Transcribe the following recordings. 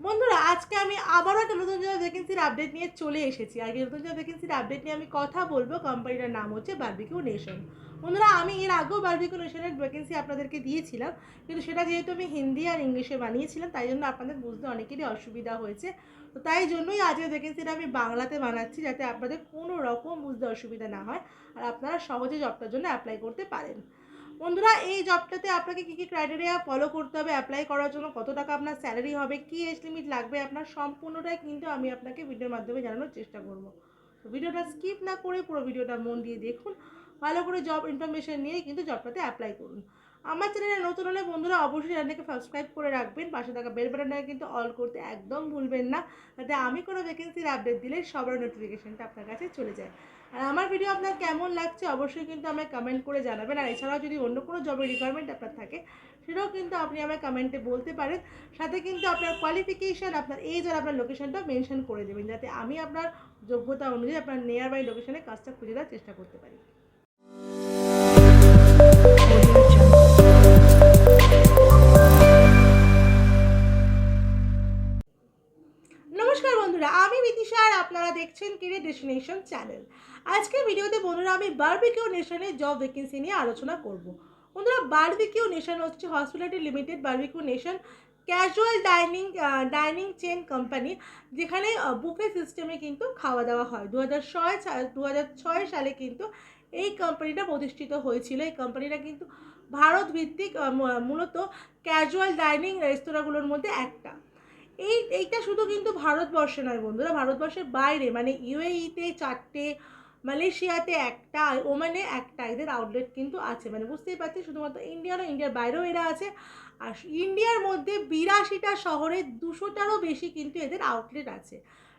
বন্ধুরা আজকে আমি আবারও একটা নতুন জব ভ্যাকেন্সির আপডেট নিয়ে চলে এসেছি। আর এই নতুন জব ভ্যাকেন্সির আপডেট নিয়ে আমি কথা বলবো। কোম্পানিটার নাম হচ্ছে বারবিকিউ নেশন। বন্ধুরা আমি এর আগেও বারবিকিউ নেশনের ভ্যাকেন্সি আপনাদেরকে দিয়েছিলাম, কিন্তু সেটা যেহেতু আমি হিন্দি আর ইংলিশে বানিয়েছিলাম তাই জন্য আপনাদের বুঝতে অনেকেরই অসুবিধা হয়েছে। তো তাই জন্যই আজকের ভ্যাকেন্সিটা আমি বাংলাতে বানাচ্ছি, যাতে আপনাদের কোনো রকম বুঝতে অসুবিধা না হয় আর আপনারা সহজে জবটার জন্য অ্যাপ্লাই করতে পারেন। বন্ধুরা এই জবটাতে আপনাকে কী কী ক্রাইটেরিয়া ফলো করতে হবে অ্যাপ্লাই করার জন্য, কত টাকা আপনার স্যালারি হবে, কী এজ লিমিট লাগবে, আপনার সম্পূর্ণটাই কিন্তু আমি আপনাকে ভিডিওর মাধ্যমে জানানোর চেষ্টা করব। তো ভিডিওটা স্কিপ না করে পুরো ভিডিওটা মন দিয়ে দেখুন, ভালো করে জব ইনফরমেশন নিয়ে কিন্তু জবটাতে অ্যাপ্লাই করুন। আমার চ্যানেলে নতুন হলে বন্ধুরা অবশ্যই চ্যানেলকে সাবস্ক্রাইব করে রাখবেন, পাশে থাকা বেল বাটনটাকে কিন্তু অল করতে একদম ভুলবেন না, যাতে আমি কোনো ভ্যাকেন্সির আপডেট দিলে সবার নোটিফিকেশনটা আপনার কাছে চলে যায়। আর আমার ভিডিও আপনার কেমন লাগছে অবশ্যই কিন্তু আমায় কমেন্ট করে জানাবেন। আর এছাড়াও যদি অন্য কোনো জবের রিকোয়ারমেন্ট আপনার থাকে সেটাও কিন্তু আপনি আমায় কমেন্টে বলতে পারেন। সাথে কিন্তু আপনার কোয়ালিফিকেশান, আপনার এজ আর আপনার লোকেশনটা মেনশন করে দেবেন, যাতে আমি আপনার যোগ্যতা অনুযায়ী আপনার নিয়ার বাই লোকেশনে কাজটা খুঁজে দেওয়ার চেষ্টা করতে পারি। নমস্কার বন্ধুরা, আমি বিদিশা আর আপনারা দেখছেন কেরিয়ার ডেস্টিনেশন চ্যানেল। আজকের ভিডিওতে বন্ধুরা আমি বারবিকিউ নেশনের জব ভ্যাকেন্সি নিয়ে আলোচনা করব। বন্ধুরা বারবিকিউ নেশন হচ্ছে hospitality limited. Barbecue nation casual dining chain company, যেখানে বুফে সিস্টেমে কিন্তু খাওয়া দাওয়া হয়। 2006 সালে কিন্তু এই কোম্পানিটা প্রতিষ্ঠিত হয়েছিল। এই কোম্পানিটা কিন্তু ভারত ভিত্তিক, মূলত ক্যাজুয়াল ডাইনিং রেস্তোরাঁগুলোর মধ্যে একটা। এইটা শুধু কিন্তু ভারতবর্ষে নয় বন্ধুরা, ভারতবর্ষের বাইরে মানে ইউএইতে 4টে, মালয়েশিয়াতে একটা, ওমানে একটা এদের আউটলেট কিন্তু আছে। মানে বুঝতেই পারছি শুধুমাত্র ইন্ডিয়া নয়, ইন্ডিয়ার বাইরেও এরা আছে। আর ইন্ডিয়ার মধ্যে 82টা শহরে 200টারও বেশি কিন্তু এদের আউটলেট আছে।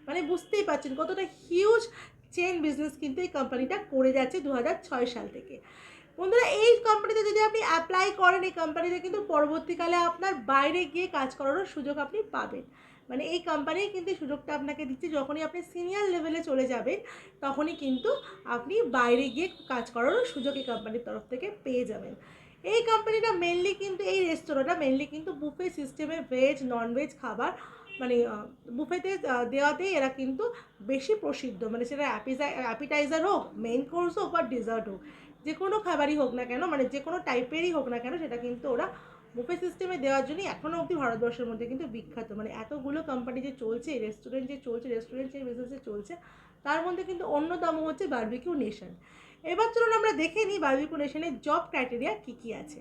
মানে বুঝতেই পারছেন কতটা হিউজ চেন বিজনেস কিন্তু এই কোম্পানিটা করে যাচ্ছে 2006 সাল থেকে। বন্ধুরা এই কোম্পানিতে যদি আপনি অ্যাপ্লাই করেন, এই কোম্পানিতে কিন্তু পরবর্তীকালে আপনার বাইরে গিয়ে কাজ করারও সুযোগ আপনি পাবেন। মানে এই কোম্পানি কিন্তু সুযোগটা আপনাকে দিচ্ছে, যখনই আপনি সিনিয়র লেভেলে চলে যাবেন তখনই কিন্তু আপনি বাইরে গিয়ে কাজ করারও সুযোগ এই কোম্পানির তরফ থেকে পেয়ে যাবেন। এই কোম্পানিটা মেনলি কিন্তু, এই রেস্তোরাঁটা মেনলি কিন্তু বুফে সিস্টেমে ভেজ ননভেজ খাবার, মানে বুফেতে দেওয়াতেই এরা কিন্তু বেশি প্রসিদ্ধ। মানে সেটা অ্যাপিটাইজার হোক, মেইন কোর্স হোক বা ডেজার্ট হোক, যে কোনো খাবারই হোক না কেন, মানে যে কোনো টাইপেরই হোক না কেন, সেটা কিন্তু ওরা বুফে সিস্টেমে দেওয়ার জন্যই এখনও অবধি ভারতবর্ষের মধ্যে কিন্তু বিখ্যাত। মানে এতগুলো কোম্পানি যে চলছে, রেস্টুরেন্ট যে চলছে, রেস্টুরেন্ট যে বিজনেসে চলছে, তার মধ্যে কিন্তু অন্যতম হচ্ছে বারবিকিউ নেশন। এবার চলুন আমরা দেখে নিই বারবিকিউ নেশনের জব ক্রাইটেরিয়া কী কী আছে।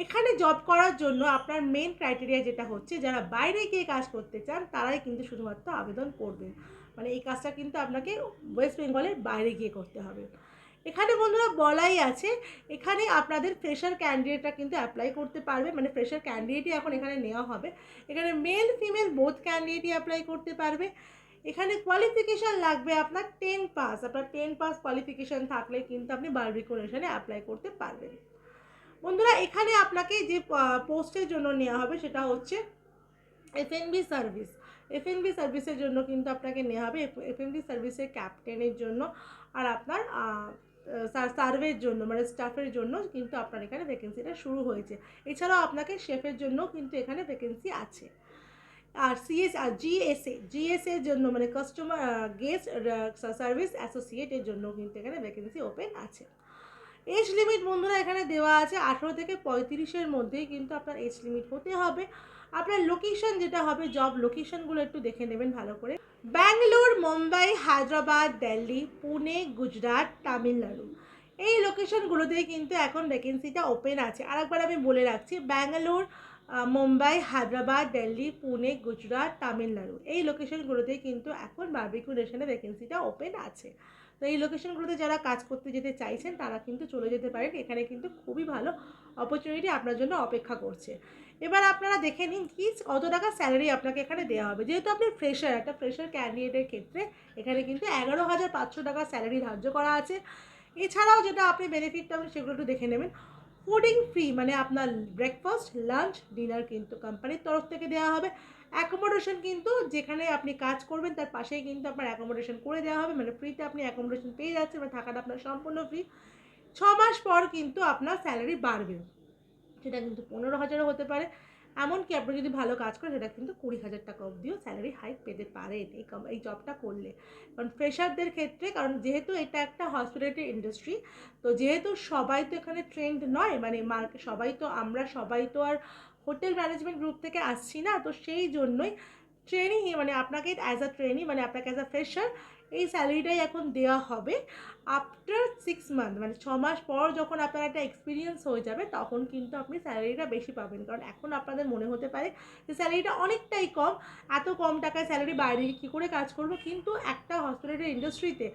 এখানে জব করার জন্য আপনার মেন ক্রাইটেরিয়া যেটা হচ্ছে, যারা বাইরে গিয়ে কাজ করতে চান তারাই কিন্তু শুধুমাত্র আবেদন করবেন। মানে এই কাজটা কিন্তু আপনাকে ওয়েস্ট বেঙ্গলের বাইরে গিয়ে করতে হবে। এখানে বন্ধুরা বলাই আছে, এখানে আপনাদের ফ্রেশার ক্যান্ডিডেটরা কিন্তু অ্যাপ্লাই করতে পারবে। মানে ফ্রেশার ক্যান্ডিডেটই এখন এখানে নেওয়া হবে। এখানে মেল ফিমেল বোথ ক্যান্ডিডেটই অ্যাপ্লাই করতে পারবে। এখানে কোয়ালিফিকেশান লাগবে আপনার 10 পাস। আপনার 10 পাস কোয়ালিফিকেশান থাকলে কিন্তু আপনি বারবিকিউ নেশনে অ্যাপ্লাই করতে পারবেন। বন্ধুরা এখানে আপনাকে যে পোস্টের জন্য নেওয়া হবে সেটা হচ্ছে এফএনবি সার্ভিস। এফএনবি সার্ভিসের জন্য কিন্তু আপনাকে নেওয়া হবে, এফএনবি সার্ভিসের ক্যাপ্টেনের জন্য। আর আপনার সার্ভের জন্য, মানে স্টাফের জন্য কিন্তু আপনার এখানে ভ্যাকেন্সিটা শুরু হয়েছে। এছাড়াও আপনাকে শেফের জন্য কিন্তু এখানে ভ্যাকেন্সি আছে। আর জিএসএর জন্য, মানে কাস্টমার গেস্ট সার্ভিস অ্যাসোসিয়েটের জন্য কিন্তু এখানে ভ্যাকেন্সি ওপেন আছে। এজ লিমিট বন্ধুরা এখানে দেওয়া আছে 18 থেকে 35-এর মধ্যেই কিন্তু আপনার এজ লিমিট হতে হবে। আপনার লোকেশন যেটা হবে, জব লোকেশনগুলো একটু দেখে নেবেন ভালো করে। ব্যাঙ্গালোর, মুম্বাই, হায়দ্রাবাদ, দিল্লি, পুনে, গুজরাট, তামিলনাড়ু, এই লোকেশনগুলোতেই কিন্তু এখন ভ্যাকেন্সিটা ওপেন আছে। আরেকবার আমি বলে রাখছি, ব্যাঙ্গালোর, মুম্বাই, হায়দ্রাবাদ, দিল্লি, পুনে, গুজরাট, তামিলনাড়ু, এই লোকেশনগুলোতেই কিন্তু এখন বারবিকিউ নেশনে ভ্যাকেন্সিটা ওপেন আছে। তো এই লোকেশনগুলোতে যারা কাজ করতে যেতে চাইছেন তারা কিন্তু চলে যেতে পারেন। এখানে কিন্তু খুবই ভালো অপরচুনিটি আপনার জন্য অপেক্ষা করছে। এবার আপনারা দেখে নিন কি কত টাকা স্যালারি আপনাকে এখানে দেওয়া হবে। যেহেতু আপনি ফ্রেশার, একটা ফ্রেশার ক্যান্ডিডেটের ক্ষেত্রে এখানে কিন্তু 11,500 টাকা স্যালারি ধার্য করা আছে। এছাড়াও যেটা আপনি বেনিফিট পাবেন সেগুলো একটু দেখে নেবেন। ফুডিং ফ্রি, মানে আপনার ব্রেকফাস্ট, লাঞ্চ, ডিনার কিন্তু কোম্পানির তরফ থেকে দেওয়া হবে। অ্যাকোমোডেশন কিন্তু যেখানে আপনি কাজ করবেন তার পাশেই কিন্তু আপনার অ্যাকোমোডেশন করে দেওয়া হবে। মানে ফ্রিতে আপনি অ্যাকোমোডেশন পেয়ে যাচ্ছেন, মানে থাকাটা আপনার সম্পূর্ণ ফ্রি। 6 মাস পর কিন্তু আপনার স্যালারি বাড়বে, সেটা কিন্তু 15,000 হতে পারে। এমনকি আপনি যদি ভালো কাজ করেন সেটা কিন্তু 20,000 টাকা অবধিও স্যালারি হাইক পেতে পারেন এই জবটা করলে। কারণ ফ্রেশারদের ক্ষেত্রে, কারণ যেহেতু এটা একটা হসপিটালিটি ইন্ডাস্ট্রি, তো যেহেতু সবাই তো এখানে ট্রেন্ড নয়, মানে আমরা সবাই তো আর হোটেল ম্যানেজমেন্ট গ্রুপ থেকে আসছি না, তো সেই জন্যই ট্রেনিং, মানে আপনাকে অ্যাজ আ ট্রেনি, মানে আপনাকে অ্যাজ আ ফ্রেশার এই স্যালারিটাই এখন দেওয়া হবে। আফটার 6 মান্থ, মানে 6 মাস পর যখন আপনার একটা এক্সপিরিয়েন্স হয়ে যাবে, তখন কিন্তু আপনি স্যালারিটা বেশি পাবেন। কারণ এখন আপনাদের মনে হতে পারে যে স্যালারিটা অনেকটাই কম, এত কম টাকায় স্যালারি বাইরে কী করে কাজ করবো, কিন্তু একটা হসপিটালিটি ইন্ডাস্ট্রিতে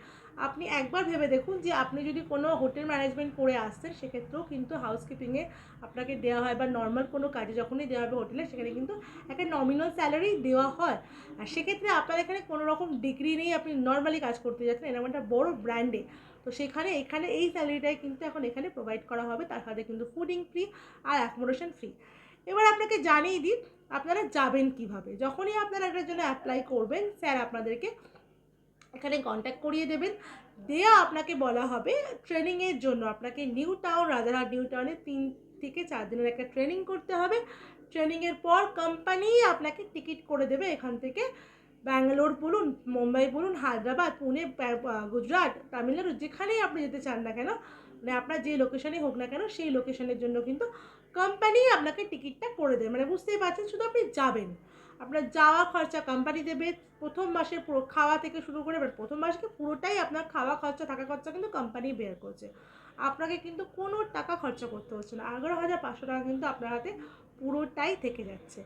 আপনি একবার ভেবে দেখুন যে আপনি যদি কোনো হোটেল ম্যানেজমেন্ট করে আসছেন, সেক্ষেত্রেও কিন্তু হাউসকিপিংয়ে আপনাকে দেওয়া হয়, বা নর্মাল কোনো কাজে যখনই দেওয়া হবে হোটেলে, সেখানে কিন্তু একটা নমিনাল স্যালারি দেওয়া হয়। আর সেক্ষেত্রে আপনার এখানে কোনো রকম ডিগ্রি নেই, আপনি নর্মালি কাজ করতে যাচ্ছেন এরকম একটা বড় ব্র্যান্ডে, তো এখানে এই স্যালারিটাই কিন্তু এখন এখানে প্রোভাইড করা হবে। তার সাথে কিন্তু ফুডিং ফ্রি আর অ্যাকোমোডেশন ফ্রি। এবার আপনাকে জানিয়ে দিই আপনারা যাবেন কিভাবে। যখনই আপনারা এটার জন্য অ্যাপ্লাই করবেন, স্যার আপনাদেরকে এখানে কন্ট্যাক্ট করিয়ে দেবেন। আপনাকে বলা হবে ট্রেনিংয়ের জন্য আপনাকে রাজারহাট নিউ টাউনে 3 থেকে 4 দিনের একটা ট্রেনিং করতে হবে। ট্রেনিংয়ের পর কোম্পানি আপনাকে টিকিট করে দেবে এখান থেকে ব্যাঙ্গালোর বলুন, মুম্বাই বলুন, হায়দ্রাবাদ, পুনে, গুজরাট, তামিলনাড়ু, যেখানেই আপনি যেতে চান না কেন, মানে আপনার যে লোকেশনেই হোক না কেন, সেই লোকেশনের জন্য কিন্তু কোম্পানি আপনাকে টিকিটটা করে দেবে। মানে বুঝতেই পারছেন, শুধু আপনি যাবেন, আপনার যাওয়া খরচা কোম্পানি দেবে। প্রথম মাসে পুরো খাওয়া থেকে শুরু করে, প্রথম মাসকে পুরোটাই আপনার খাওয়া খরচা, থাকা খরচা কিন্তু কোম্পানি বের করছে। আপনাকে কিন্তু কোনো টাকা খরচা করতে হচ্ছে না। 11,500 টাকা কিন্তু আপনার হাতে পুরোটাই থেকে যাচ্ছে।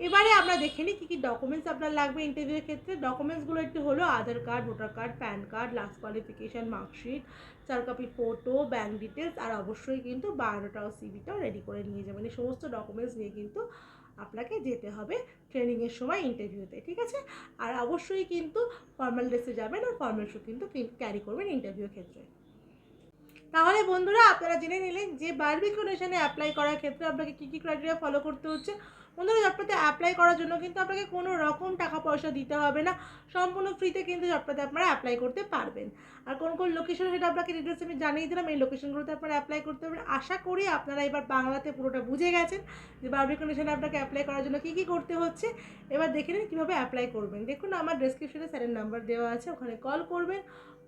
এবারে আমরা দেখে নিই কী কী ডকুমেন্টস আপনার লাগবে ইন্টারভিউয়ের ক্ষেত্রে। ডকুমেন্টসগুলো একটু হলো Aadhaar card, voter card, PAN card, last qualification, marksheet, 4 copy photo, bank details, আর অবশ্যই কিন্তু বায়োডাটাও সিভিটাও রেডি করে নিয়ে যাবেন। এই সমস্ত ডকুমেন্টস নিয়ে কিন্তু আপনাকে যেতে হবে ট্রেনিংয়ের সময় ইন্টারভিউতে, ঠিক আছে? আর অবশ্যই কিন্তু ফর্মাল ড্রেসে যাবেন, আর ফর্মাল শ্যু কিন্তু ক্যারি করবেন ইন্টারভিউর ক্ষেত্রে। তাহলে বন্ধুরা, আপনারা জেনে নিলেন যে বারবিকিউ নেশনে অ্যাপ্লাই করার ক্ষেত্রে আপনাকে কী কী ক্রাইটেরিয়া ফলো করতে হচ্ছে। বন্ধুরা, জবটাতে অ্যাপ্লাই করার জন্য কিন্তু আপনাকে কোনো রকম টাকা পয়সা দিতে হবে না, সম্পূর্ণ ফ্রিতে কিন্তু জবটাতে আপনারা অ্যাপ্লাই করতে পারবেন। আর কোন কোন লোকেশন, সেটা আপনাকে ডিটেলস আমি জানিয়ে দিলাম। এই লোকেশনগুলোতে আপনারা অ্যাপ্লাই করতে পারবেন। আশা করি আপনারা এবার বাংলাতে পুরোটা বুঝে গেছেন যে বারবিকিউ নেশনে আপনাকে অ্যাপ্লাই করার জন্য কী কী করতে হচ্ছে। এবার দেখে নিন কীভাবে অ্যাপ্লাই করবেন। দেখুন, আমার ডেসক্রিপশনে স্যারের নাম্বার দেওয়া আছে, ওখানে কল করবেন।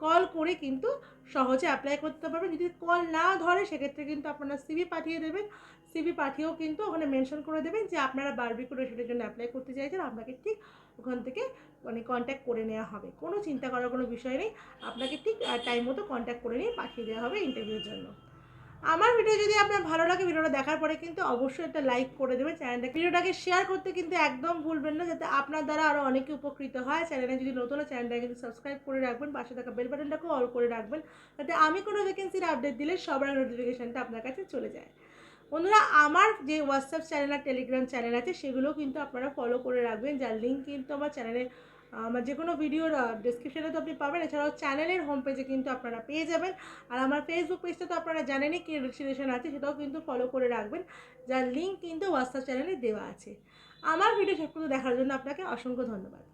কল করে কিন্তু সহজে অ্যাপ্লাই করতে পারবেন। যদি কল না ধরে, সেক্ষেত্রে কিন্তু আপনারা সিভি পাঠিয়ে দেবেন। সিভি পাঠিয়েও কিন্তু ওখানে মেনশন করে দেবেন যে আপনারা বারবিকিউ নেশনের জন্য অ্যাপ্লাই করতে চাইছেন। আপনাকে ঠিক ওখান থেকে মানে কন্ট্যাক্ট করে নেওয়া হবে। কোনো চিন্তা করার কোনো বিষয় নেই, আপনাকে ঠিক টাইম মতো কন্ট্যাক্ট করে নিয়ে পাঠিয়ে দেওয়া হবে ইন্টারভিউর জন্য। আমার ভিডিও যদি আপনার ভালো লাগে, ভিডিওটা দেখার পরে কিন্তু অবশ্যই একটা লাইক করে দেবেন। ভিডিওটাকে শেয়ার করতে কিন্তু একদম ভুলবেন না, যাতে আপনার দ্বারা আরও অনেকে উপকৃত হয়। চ্যানেলে যদি নতুন হয়, চ্যানেলটাকে কিন্তু সাবস্ক্রাইব করে রাখবেন, পাশে থাকা বেল বাটনটাকেও অল করে রাখবেন, যাতে আমি কোনো ভ্যাকেন্সির আপডেট দিলে সবার নোটিফিকেশানটা আপনার কাছে চলে যায়। বন্ধুরা, আমার যে হোয়াটসঅ্যাপ চ্যানেল আর টেলিগ্রাম চ্যানেল আছে, সেগুলো কিন্তু আপনারা ফলো করে রাখবেন, যার লিঙ্ক কিন্তু আমার চ্যানেলে, আমার যে কোনো ভিডিওর ডেসক্রিপশনে তো আপনি পাবেন। এছাড়াও চ্যানেলের হোম পেজে কিন্তু আপনারা পেয়ে যাবেন। আর আমার ফেসবুক পেজটা তো আপনারা জানেনই কি রেজিস্ট্রেশন আছে, সেটাও কিন্তু ফলো করে রাখবেন, যার লিঙ্ক কিন্তু হোয়াটসঅ্যাপ চ্যানেলে দেওয়া আছে। আমার ভিডিও শেষ পর্যন্ত দেখার জন্য আপনাকে অসংখ্য ধন্যবাদ।